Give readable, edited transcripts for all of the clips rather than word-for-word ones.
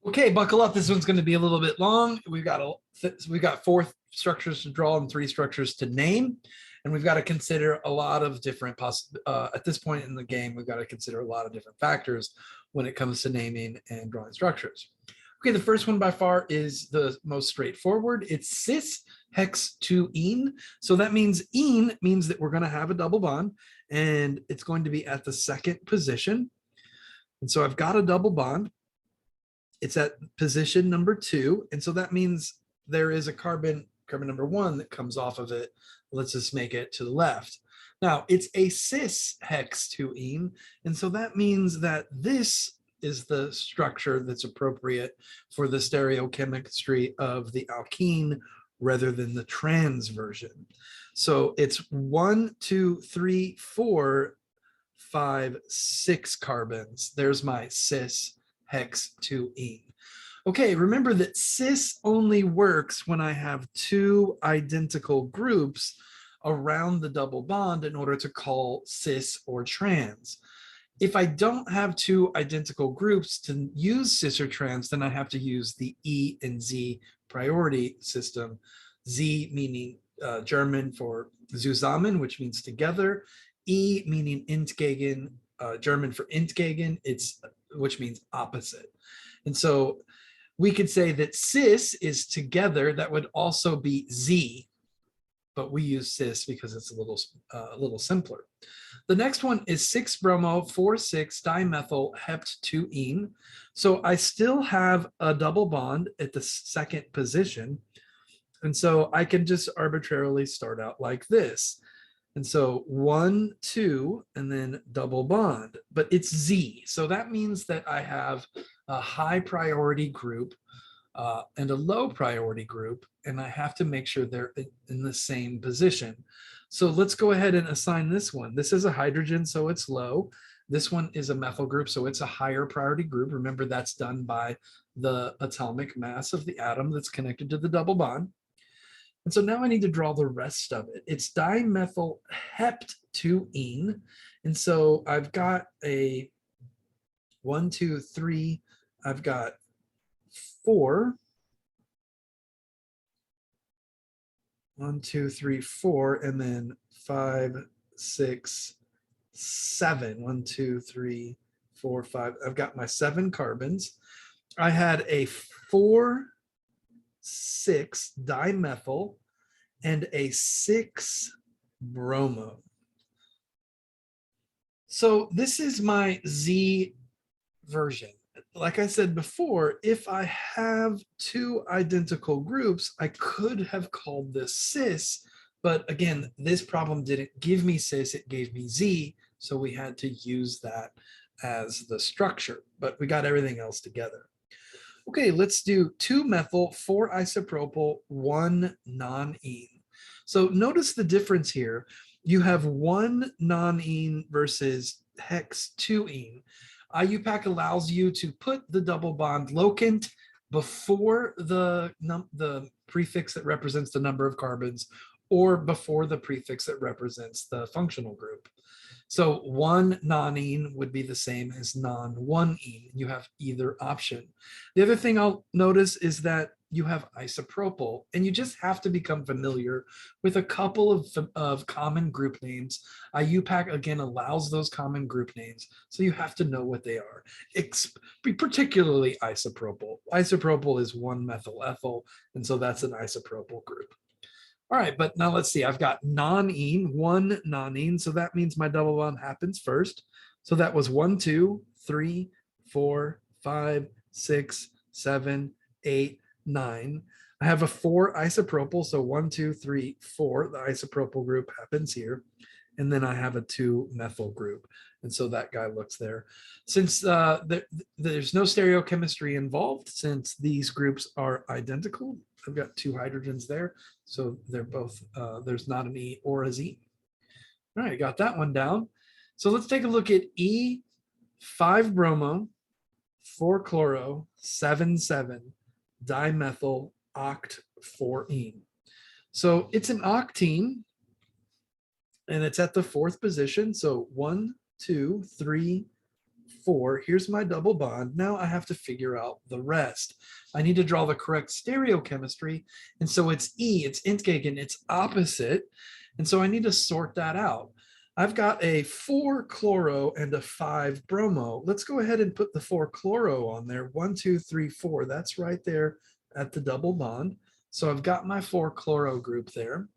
Okay, buckle up. This one's going to be a little bit long. We've got four structures to draw and three structures to name, and we've got to consider a lot of different at this point in the game. We've got to consider a lot of different factors when it comes to naming and drawing structures. Okay, the first one by far is the most straightforward. It's cis hex 2-ene. So that means ene means that we're going to have a double bond, and it's going to be at the second position. And so I've got a double bond. It's at position number 2. And so that means there is a carbon number 1 that comes off of it. Let's just make it to the left. Now it's a cis hex 2-ene. And so that means that this is the structure that's appropriate for the stereochemistry of the alkene rather than the trans version. So it's 1, 2, 3, 4, 5, 6 carbons. There's my cis hex 2-ene. Okay, remember that cis only works when I have two identical groups around the double bond in order to call cis or trans. If I don't have two identical groups to use cis or trans, then I have to use the E and Z priority system. Z meaning German for zusammen, which means together. E meaning entgegen, German for entgegen, which means opposite. And so we could say that cis is together. That would also be Z, but we use cis because it's a little simpler. The next one is 6-bromo 4,6-dimethyl hept 2-ene. So I still have a double bond at the second position. And so I can just arbitrarily start out like this. And so 1, 2, and then double bond, but it's Z. So that means that I have a high priority group and a low priority group, and I have to make sure they're in the same position. So let's go ahead and assign this one. This is a hydrogen, so it's low. This one is a methyl group, so it's a higher priority group. Remember, that's done by the atomic mass of the atom that's connected to the double bond. And so now I need to draw the rest of it. It's dimethyl hept 2-ene. And so I've got a 1, 2, 3. I've got 4. 1, 2, 3, 4, and then 5, 6, 7. 1, 2, 3, 4, 5. I've got my 7 carbons. I had a 4, 6 dimethyl and a 6 bromo. So this is my Z version. Like I said before, if I have two identical groups, I could have called this cis, but again, this problem didn't give me cis, it gave me Z, so we had to use that as the structure, but we got everything else together. Okay, let's do 2-methyl, 4-isopropyl, 1 non-ene. So notice the difference here. You have 1 non-ene versus hex 2-ene. IUPAC allows you to put the double bond locant before the prefix that represents the number of carbons or before the prefix that represents the functional group. So 1 non-ene would be the same as non-1-ene. You have either option. The other thing I'll notice is that you have isopropyl, and you just have to become familiar with a couple of common group names. IUPAC, again, allows those common group names, so you have to know what they are, particularly isopropyl. Isopropyl is 1-methyl ethyl, and so that's an isopropyl group. All right, but now let's see. I've got non-ene, 1 non-ene, so that means my double bond happens first. So that was 1, 2, 3, 4, 5, 6, 7, 8, 9. I have a 4 isopropyl, so 1, 2, 3, 4. The isopropyl group happens here. And then I have a 2-methyl group. And so that guy looks there. Since there's no stereochemistry involved, since these groups are identical, I've got 2 hydrogens there. So they're both, there's not an E or a Z. All right, got that one down. So let's take a look at E, 5 bromo, 4 chloro, 7, 7, dimethyl oct 4-ene. So it's an octene, and it's at the 4th position. So 1, 2, 3, 4. Here's my double bond. Now I have to figure out the rest. I need to draw the correct stereochemistry. And so it's E, it's entgegen, it's opposite. And so I need to sort that out. I've got a 4 chloro and a 5 bromo. Let's go ahead and put the 4 chloro on there. 1, 2, 3, 4. That's right there at the double bond. So I've got my 4 chloro group there.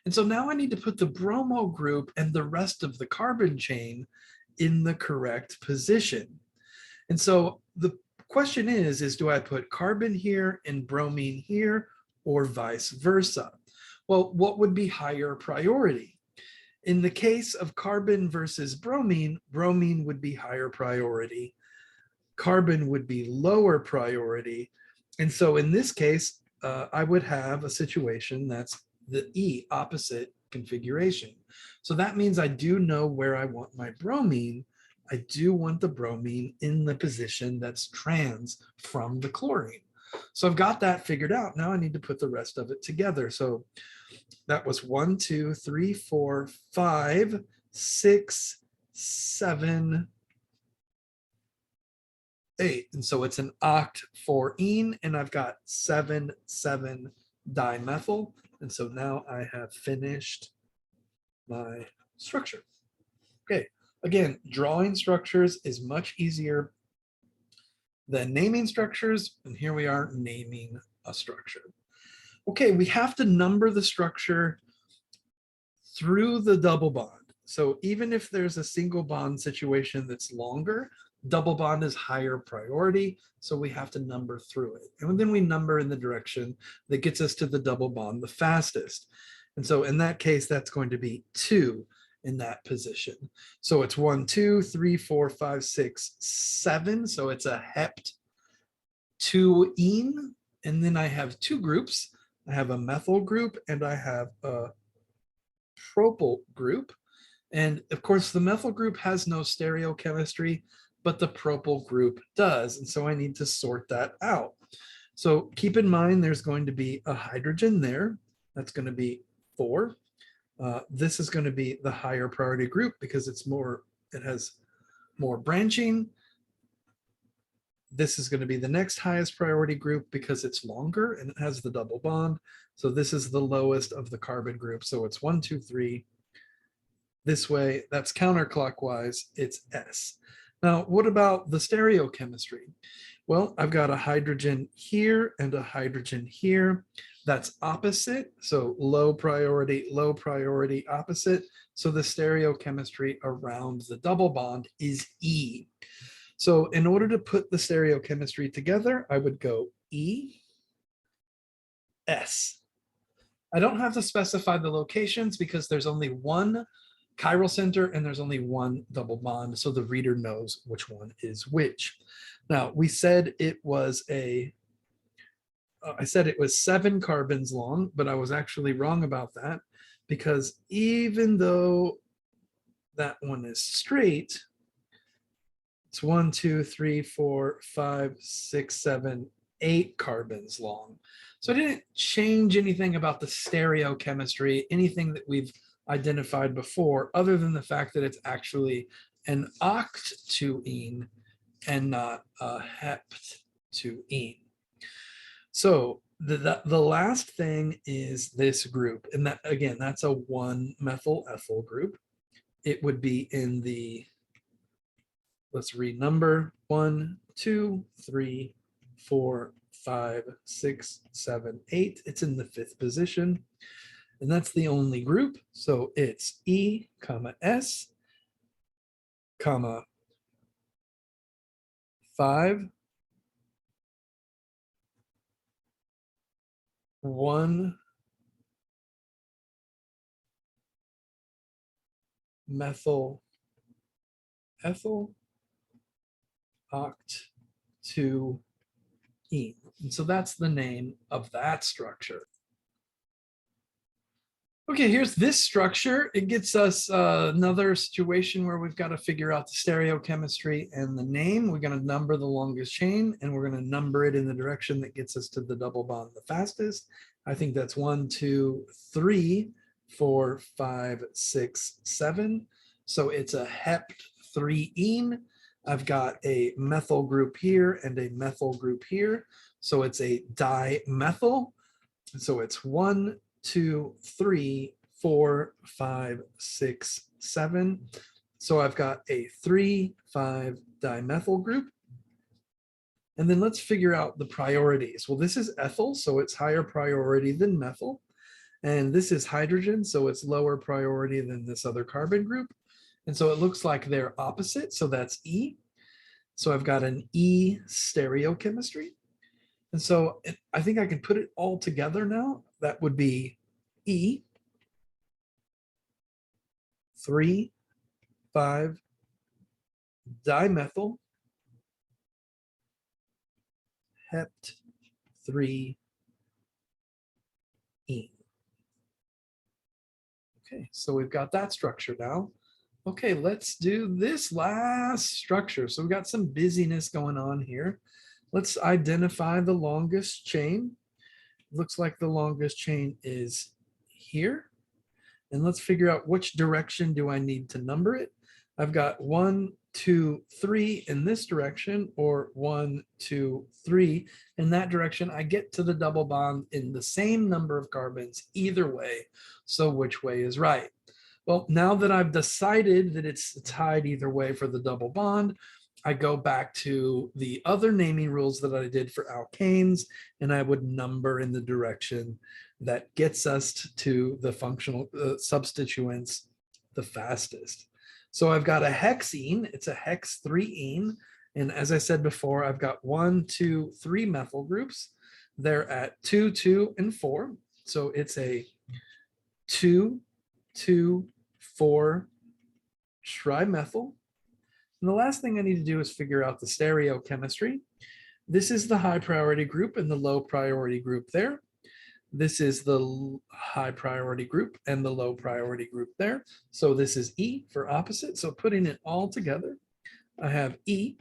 And so now I need to put the bromo group and the rest of the carbon chain in the correct position. And so the question is do I put carbon here and bromine here or vice versa? Well, what would be higher priority? In the case of carbon versus bromine, bromine would be higher priority. Carbon would be lower priority. And so in this case, I would have a situation that's the E, opposite configuration. So that means I do know where I want my bromine. I do want the bromine in the position that's trans from the chlorine. So I've got that figured out. Now I need to put the rest of it together. So that was 1, 2, 3, 4, 5, 6, 7, 8. And so it's an oct for ene, and I've got 7, 7 dimethyl. And so now I have finished my structure. Okay, again, drawing structures is much easier than naming structures. And here we are naming a structure. Okay, we have to number the structure through the double bond. So even if there's a single bond situation that's longer, double bond is higher priority. So we have to number through it. And then we number in the direction that gets us to the double bond the fastest. And so in that case, that's going to be 2 in that position. So it's 1, 2, 3, 4, 5, 6, 7. So it's a hept 2-ene. And then I have 2 groups. I have a methyl group and I have a propyl group. And of course, the methyl group has no stereochemistry, but the propyl group does. And so I need to sort that out. So keep in mind, there's going to be a hydrogen there. That's going to be 4. This is going to be the higher priority group because it has more branching. This is going to be the next highest priority group because it's longer and it has the double bond. So this is the lowest of the carbon group. So it's 1, 2, 3. This way, that's counterclockwise, it's S. Now, what about the stereochemistry? Well, I've got a hydrogen here and a hydrogen here. That's opposite, so low priority, opposite. So the stereochemistry around the double bond is E. So in order to put the stereochemistry together, I would go E, S. I don't have to specify the locations because there's only one chiral center and there's only one double bond, so the reader knows which one is which. Now, we said it was I said it was 7 carbons long, but I was actually wrong about that because even though that one is straight, it's 1, 2, 3, 4, 5, 6, 7, 8 carbons long. So I didn't change anything about the stereochemistry, anything that we've identified before, other than the fact that it's actually an oct-2-ene and not a hept-2-ene. So the last thing is this group, and that again, that's a 1-methyl ethyl group. It would be in the, let's renumber, 1, 2, 3, 4, 5, 6, 7, 8. It's in the 5th position. And that's the only group. So it's E, comma, S, comma, 5, 1 methyl ethyl oct 2-ene. And so that's the name of that structure. Okay, here's this structure. It gets us another situation where we've got to figure out the stereochemistry and the name. We're going to number the longest chain and we're going to number it in the direction that gets us to the double bond the fastest. I think that's 1, 2, 3, 4, 5, 6, 7. So it's a hept 3-ene. I've got a methyl group here and a methyl group here. So it's a dimethyl. So it's 1, 2, 3, 4, 5, 6, 7. So I've got a 3,5 dimethyl group. And then let's figure out the priorities. Well, this is ethyl, so it's higher priority than methyl. And this is hydrogen, so it's lower priority than this other carbon group. And so it looks like they're opposite, so that's E. So I've got an E stereochemistry. And so I think I can put it all together now. That would be E, 3, 5, dimethyl, hept 3 E. Okay, so we've got that structure now. Okay, let's do this last structure. So we've got some busyness going on here. Let's identify the longest chain. Looks like the longest chain is here. And let's figure out which direction do I need to number it. I've got 1, 2, 3 in this direction, or 1, 2, 3 in that direction. I get to the double bond in the same number of carbons either way. So which way is right? Well, now that I've decided that it's tied either way for the double bond, I go back to the other naming rules that I did for alkanes, and I would number in the direction that gets us to the functional substituents the fastest. So I've got a hexene, it's a hex 3-ene. And as I said before, I've got 1, 2, 3 methyl groups. They're at 2, 2, and 4. So it's a 2, 2, 4 trimethyl. And the last thing I need to do is figure out the stereochemistry. This is the high priority group and the low priority group there. This is the high priority group and the low priority group there. So this is E for opposite. So putting it all together, I have E,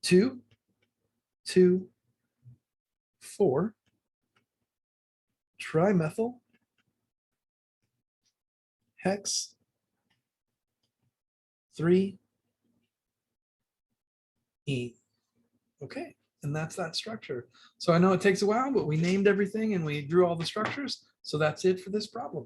2, 2, 4, trimethyl, hex, 3, E. Okay, and that's that structure. So I know it takes a while, but we named everything and we drew all the structures. So that's it for this problem.